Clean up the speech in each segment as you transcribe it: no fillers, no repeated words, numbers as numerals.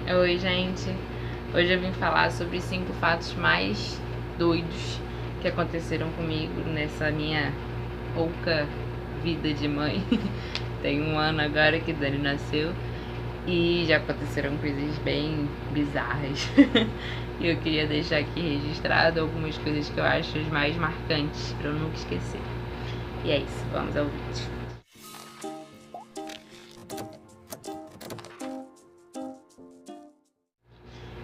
Oi, gente. Hoje eu vim falar sobre 5 fatos mais doidos que aconteceram comigo nessa minha pouca vida de mãe. Tem 1 ano agora que Dani nasceu e já aconteceram coisas bem bizarras. E eu queria deixar aqui registrado algumas coisas que eu acho as mais marcantes pra eu nunca esquecer. E é isso, vamos ao vídeo.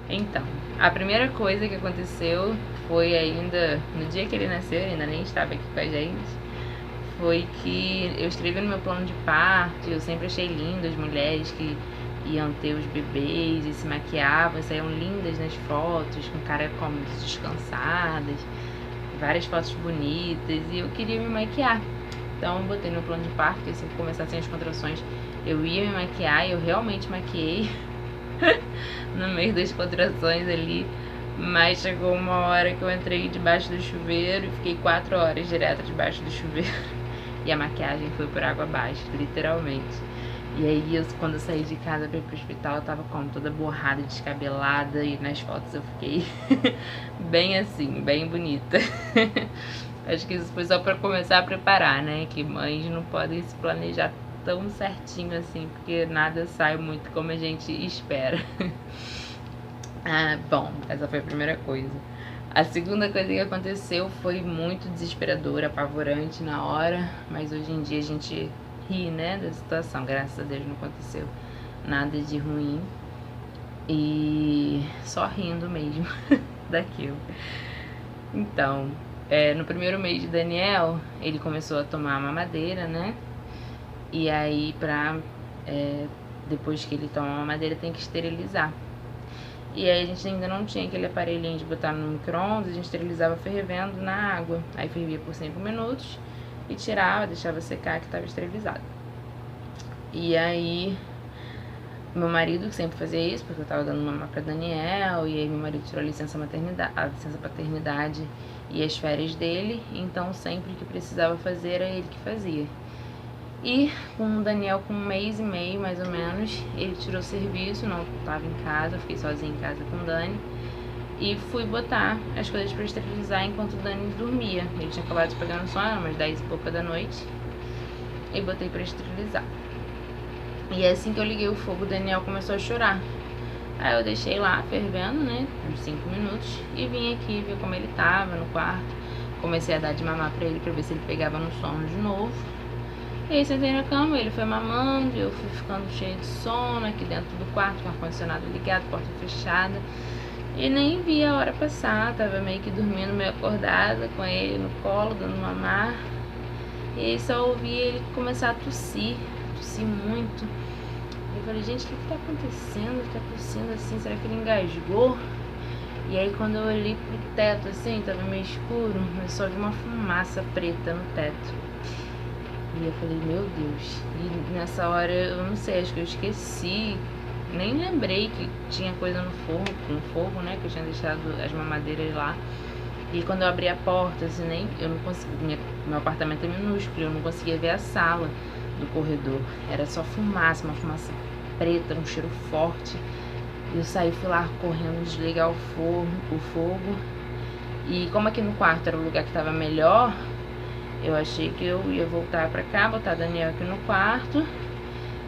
Então, a primeira coisa que aconteceu foi ainda no dia que ele nasceu, ele ainda nem estava aqui com a gente, foi que eu escrevi no meu plano de parto, eu sempre achei lindo as mulheres que iam ter os bebês e se maquiavam, saíam lindas nas fotos, com cara como descansadas, várias fotos bonitas, e eu queria me maquiar. Então eu botei no meu plano de parto que se começassem as contrações eu ia me maquiar, e eu realmente maquiei no meio das contrações ali, mas chegou uma hora que eu entrei debaixo do chuveiro e fiquei 4 horas direto debaixo do chuveiro e a maquiagem foi por água abaixo, literalmente. E aí quando eu saí de casa pra ir pro hospital, eu tava como toda borrada, descabelada, e nas fotos eu fiquei bem assim, bem bonita. Acho que isso foi só pra começar a preparar, né, que mães não podem se planejar tão certinho assim, porque nada sai muito como a gente espera. Bom, essa foi a primeira coisa. A segunda coisa que aconteceu foi muito desesperadora, apavorante na hora, mas hoje em dia a gente ri, né, da situação. Graças a Deus não aconteceu nada de ruim e só rindo mesmo daquilo. Então, no primeiro mês de Daniel, ele começou a tomar mamadeira, né? E aí, depois que ele toma a mamadeira, tem que esterilizar. E aí a gente ainda não tinha aquele aparelhinho de botar no micro-ondas, a gente esterilizava fervendo na água. Aí fervia por 5 minutos e tirava, deixava secar que estava esterilizado. E aí, meu marido que sempre fazia isso, porque eu tava dando mamar pra Daniel, e aí meu marido tirou a licença paternidade e as férias dele, então sempre que precisava fazer era ele que fazia. E com o Daniel com 1 mês e meio, mais ou menos, ele tirou o serviço, não estava em casa, eu fiquei sozinha em casa com o Dani. E fui botar as coisas para esterilizar enquanto o Dani dormia. Ele tinha acabado de pegar no sono, umas 10 e pouca da noite. E botei para esterilizar. E assim que eu liguei o fogo, o Daniel começou a chorar. Aí eu deixei lá fervendo, né, uns 5 minutos. E vim aqui ver como ele tava no quarto. Comecei a dar de mamar pra ele, pra ver se ele pegava no sono de novo. E aí sentei na cama, ele foi mamando, eu fui ficando cheia de sono aqui dentro do quarto, com o ar-condicionado ligado, porta fechada. E nem vi a hora passar, tava meio que dormindo, meio acordada, com ele no colo, dando mamar. E aí só ouvi ele começar a tossir muito. Eu falei, gente, o que tá acontecendo? Ele tá tossindo assim, será que ele engasgou? E aí quando eu olhei pro teto assim, tava meio escuro, mas só vi uma fumaça preta no teto. E eu falei, meu Deus. E nessa hora, eu não sei, acho que eu esqueci. Nem lembrei que tinha coisa no fogo, né? Que eu tinha deixado as mamadeiras lá. E quando eu abri a porta, assim, eu não conseguia. Meu apartamento é minúsculo, eu não conseguia ver a sala do corredor. Era só fumaça, uma fumaça preta, um cheiro forte. E eu saí, fui lá correndo desligar o fogo. E como aqui no quarto era o lugar que tava melhor, eu achei que eu ia voltar pra cá, botar a Daniel aqui no quarto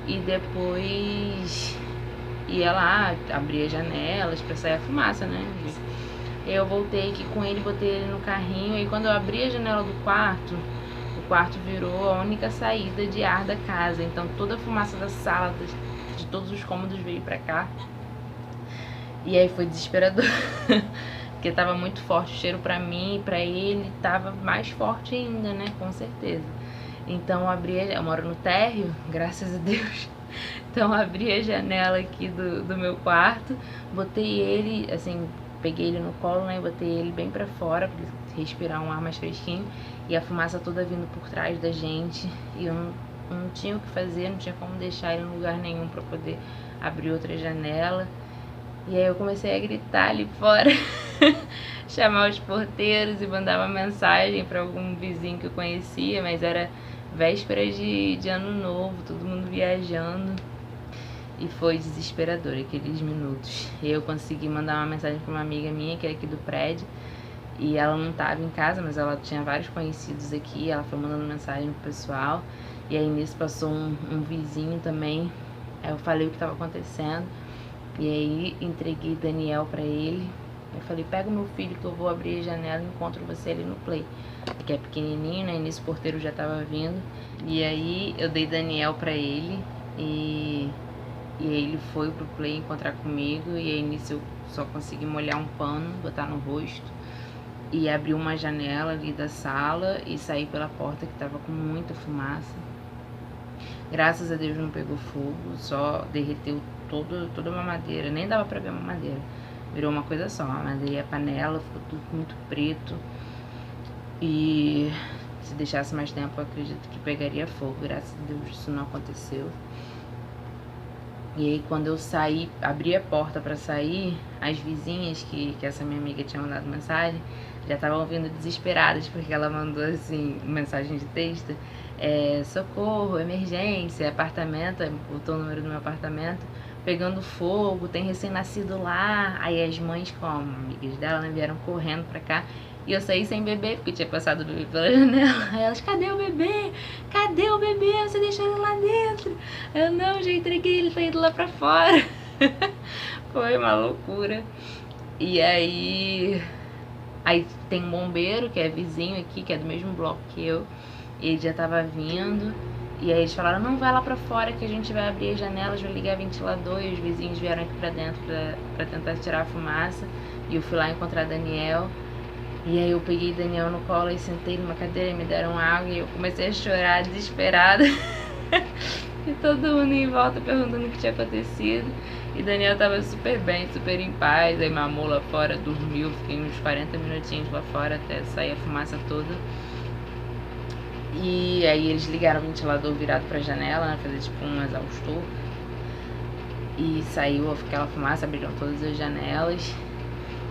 e depois ia lá, abrir as janelas pra sair a fumaça, né? Eu voltei aqui com ele, botei ele no carrinho, e quando eu abri a janela do quarto, o quarto virou a única saída de ar da casa. Então toda a fumaça da sala, de todos os cômodos veio pra cá. E aí foi desesperador. Porque tava muito forte o cheiro pra mim, e pra ele tava mais forte ainda, né, com certeza. Então eu moro no térreo, graças a Deus. Então abri a janela aqui do meu quarto, botei ele, assim, peguei ele no colo, né, botei ele bem pra fora, pra ele respirar um ar mais fresquinho. E a fumaça toda vindo por trás da gente, e eu não tinha o que fazer, não tinha como deixar ele em lugar nenhum pra poder abrir outra janela. E aí eu comecei a gritar ali fora, chamar os porteiros e mandar uma mensagem para algum vizinho que eu conhecia, mas era véspera de ano novo, todo mundo viajando. E foi desesperador aqueles minutos. Eu consegui mandar uma mensagem para uma amiga minha, que é aqui do prédio, e ela não estava em casa, mas ela tinha vários conhecidos aqui, ela foi mandando mensagem pro pessoal, e aí nisso passou um vizinho também, aí eu falei o que estava acontecendo, e aí entreguei Daniel para ele, eu falei, pega o meu filho que eu vou abrir a janela e encontro você ali no play, que é pequenininho, né, e nisso o porteiro já estava vindo, e aí eu dei Daniel para ele, e aí ele foi pro play encontrar comigo, e aí nisso eu só consegui molhar um pano, botar no rosto, e abrir uma janela ali da sala e sair pela porta que tava com muita fumaça. Graças a Deus não pegou fogo, só derreteu toda uma madeira, nem dava pra ver uma madeira. Virou uma coisa só, a madeira e a panela, ficou tudo muito preto. E se deixasse mais tempo, eu acredito que pegaria fogo. Graças a Deus isso não aconteceu. E aí quando eu saí, abri a porta pra sair, as vizinhas que essa minha amiga tinha mandado mensagem, já estavam vindo desesperadas, porque ela mandou assim, mensagem de texto, socorro, emergência, apartamento, botou o número do meu apartamento, pegando fogo, tem recém-nascido lá. Aí as mães, como amigas dela, né, vieram correndo pra cá. E eu saí sem bebê, porque tinha passado o bebê pela janela. Aí elas, cadê o bebê? Cadê o bebê? Você deixou ele lá dentro? Eu, não, já entreguei, ele tá indo lá pra fora. Foi uma loucura. E aí tem um bombeiro, que é vizinho aqui, que é do mesmo bloco que eu. Ele já tava vindo. E aí eles falaram, não, vai lá pra fora que a gente vai abrir as janelas, vai ligar ventilador. E os vizinhos vieram aqui pra dentro pra tentar tirar a fumaça. E eu fui lá encontrar Daniel. E aí eu peguei Daniel no colo e sentei numa cadeira e me deram água. E eu comecei a chorar desesperada. E todo mundo em volta perguntando o que tinha acontecido. E Daniel tava super bem, super em paz. Aí mamou lá fora, dormiu. Fiquei uns 40 minutinhos lá fora até sair a fumaça toda. E aí eles ligaram o ventilador virado pra janela, né, fazer tipo um exaustor. E saiu aquela fumaça, abriram todas as janelas.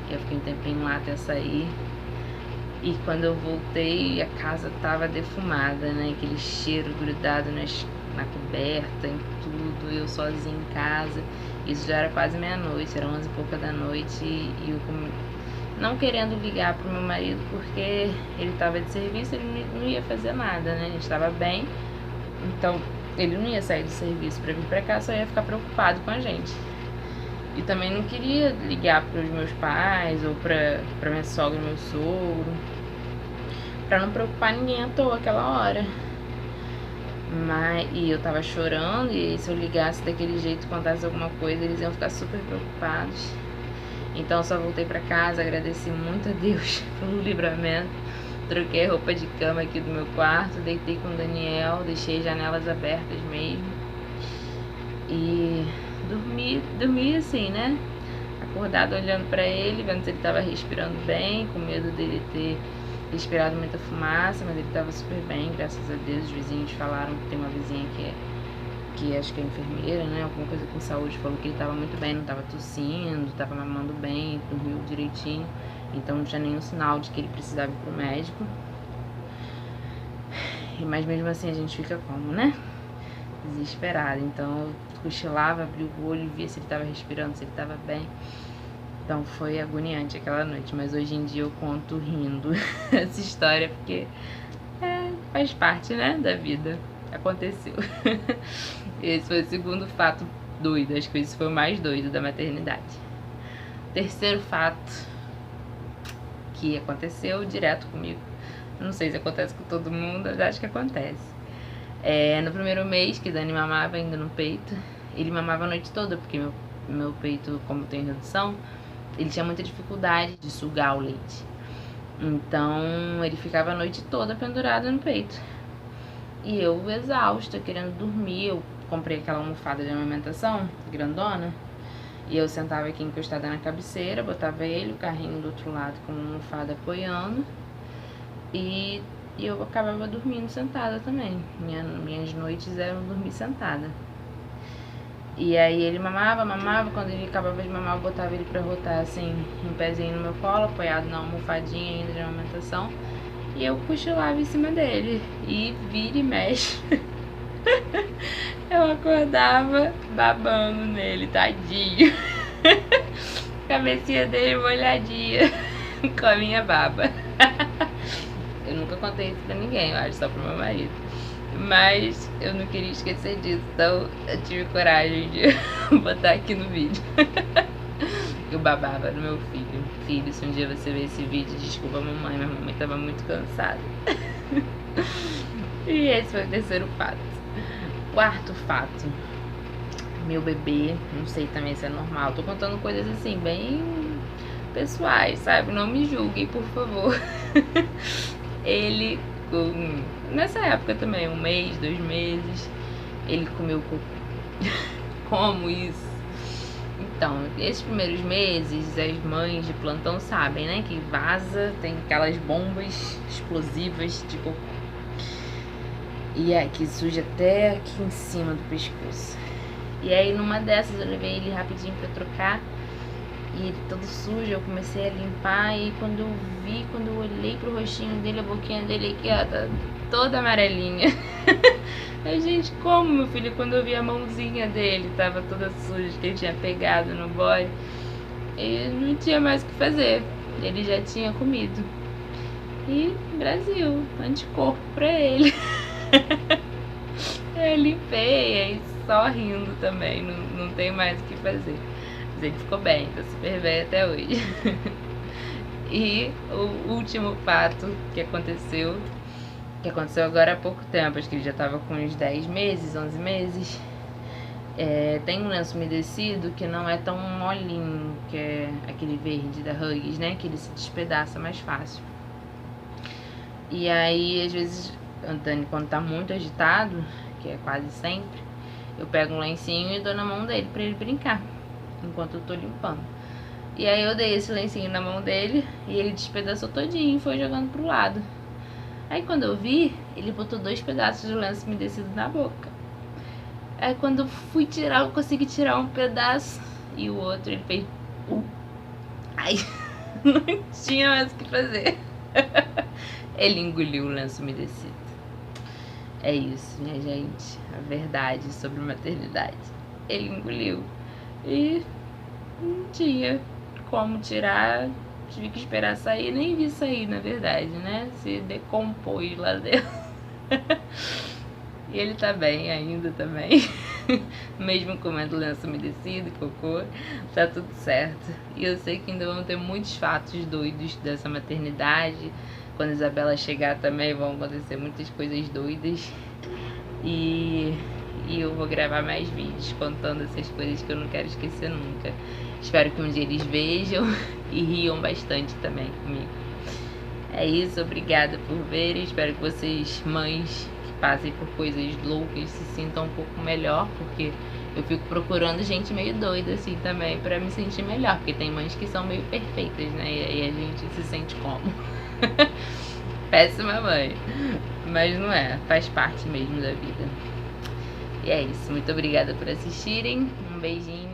E eu fiquei um tempinho lá até sair. E quando eu voltei, a casa tava defumada, né? Aquele cheiro grudado na coberta, em tudo. Eu sozinha em casa. Isso já era quase meia-noite, era 11 e pouca da noite. E eu não querendo ligar pro meu marido, porque ele tava de serviço, ele não ia fazer nada, né? A gente tava bem. Então, ele não ia sair do serviço pra vir pra cá, só ia ficar preocupado com a gente. E também não queria ligar pros meus pais ou pra minha sogra e meu sogro, pra não preocupar ninguém à toa aquela hora. E eu tava chorando, e se eu ligasse daquele jeito, contasse alguma coisa, eles iam ficar super preocupados. Então eu só voltei pra casa, agradeci muito a Deus pelo livramento. Troquei a roupa de cama aqui do meu quarto, deitei com o Daniel, deixei as janelas abertas mesmo. E dormi assim, né? Acordado olhando pra ele, vendo se ele tava respirando bem, com medo dele ter respirado muita fumaça, mas ele tava super bem, graças a Deus. Os vizinhos falaram que tem uma vizinha que acho que é enfermeira, né? Alguma coisa com saúde, falou que ele tava muito bem, não tava tossindo, tava mamando bem, dormiu direitinho. Então não tinha nenhum sinal de que ele precisava ir pro médico. Mas mesmo assim a gente fica como, né? Desesperado. Então eu cochilava, abria o olho, via se ele tava respirando, se ele tava bem. Então foi agoniante aquela noite, mas hoje em dia eu conto rindo essa história, porque faz parte, né, da vida. Aconteceu. Esse foi o segundo fato doido, acho que esse foi o mais doido da maternidade. Terceiro fato que aconteceu direto comigo. Não sei se acontece com todo mundo, mas acho que acontece. No primeiro mês que Dani mamava ainda no peito, ele mamava a noite toda, porque meu peito, como tem redução, ele tinha muita dificuldade de sugar o leite. Então ele ficava a noite toda pendurado no peito. E eu exausta, querendo dormir. Eu comprei aquela almofada de amamentação grandona, e eu sentava aqui encostada na cabeceira, botava ele, o carrinho do outro lado com a almofada apoiando, e eu acabava dormindo sentada também. Minhas noites eram dormir sentada. E aí ele mamava, quando ele acabava de mamar eu botava ele pra rotar assim, em pezinho no meu colo, apoiado na almofadinha ainda de amamentação, e eu cochilava em cima dele, e vira e mexe. Eu acordava babando nele, tadinho. Cabecinha dele molhadinha com a minha baba. Eu nunca contei isso pra ninguém, eu acho, só pro meu marido. Mas eu não queria esquecer disso, então eu tive coragem de botar aqui no vídeo. Eu babava no meu filho. Filho, se um dia você ver esse vídeo, desculpa mamãe, minha mamãe tava muito cansada. E esse foi o terceiro fato. Quarto fato. Meu bebê, não sei também se é normal. Tô contando coisas assim, bem pessoais, sabe? Não me julguem, por favor. Ele, nessa época também, 1 mês, 2 meses, ele comeu cocô. Como isso? Então, esses primeiros meses, as mães de plantão sabem, né? Que vaza, tem aquelas bombas explosivas de cocô. E é que suja até aqui em cima do pescoço. E aí, numa dessas, eu levei ele rapidinho pra trocar. E ele todo sujo, eu comecei a limpar. E quando eu olhei pro rostinho dele, a boquinha dele aqui, ó, tá toda amarelinha. Aí, gente, como, meu filho? Quando eu vi a mãozinha dele, tava toda suja, que ele tinha pegado no bode. E não tinha mais o que fazer. Ele já tinha comido. E Brasil, anticorpo pra ele. Eu limpei, aí só rindo também, não tem mais o que fazer. Mas ele ficou bem, tá super bem até hoje. E o último fato que aconteceu agora há pouco tempo, acho que ele já tava com uns 10 meses, 11 meses. Tem um lenço umedecido que não é tão molinho, que é aquele verde da Huggies, né? Que ele se despedaça mais fácil. E aí, às vezes, Antônio, quando tá muito agitado, que é quase sempre, eu pego um lencinho e dou na mão dele pra ele brincar, enquanto eu tô limpando. E aí eu dei esse lencinho na mão dele e ele despedaçou todinho e foi jogando pro lado. Aí quando eu vi, ele botou 2 pedaços de lenço umedecido na boca. Aí quando eu fui tirar, eu consegui tirar um pedaço e o outro ele fez... Ai, não tinha mais o que fazer. Ele engoliu o lenço umedecido. É isso, minha gente, a verdade sobre maternidade. Ele engoliu e não tinha como tirar, tive que esperar sair, nem vi sair, na verdade, né? Se decompôs lá dentro. E ele tá bem ainda também. Mesmo comendo lenço umedecido, cocô, tá tudo certo. E eu sei que ainda vão ter muitos fatos doidos dessa maternidade. Quando a Isabela chegar também vão acontecer muitas coisas doidas. E eu vou gravar mais vídeos contando essas coisas que eu não quero esquecer nunca. Espero que um dia eles vejam e riam bastante também comigo. É isso, obrigada por verem. Espero que vocês, mães que passem por coisas loucas, se sintam um pouco melhor, porque eu fico procurando gente meio doida assim também pra me sentir melhor, porque tem mães que são meio perfeitas, né? E a gente se sente como? Péssima mãe. Mas não é, faz parte mesmo da vida. E é isso, muito obrigada por assistirem. Um beijinho.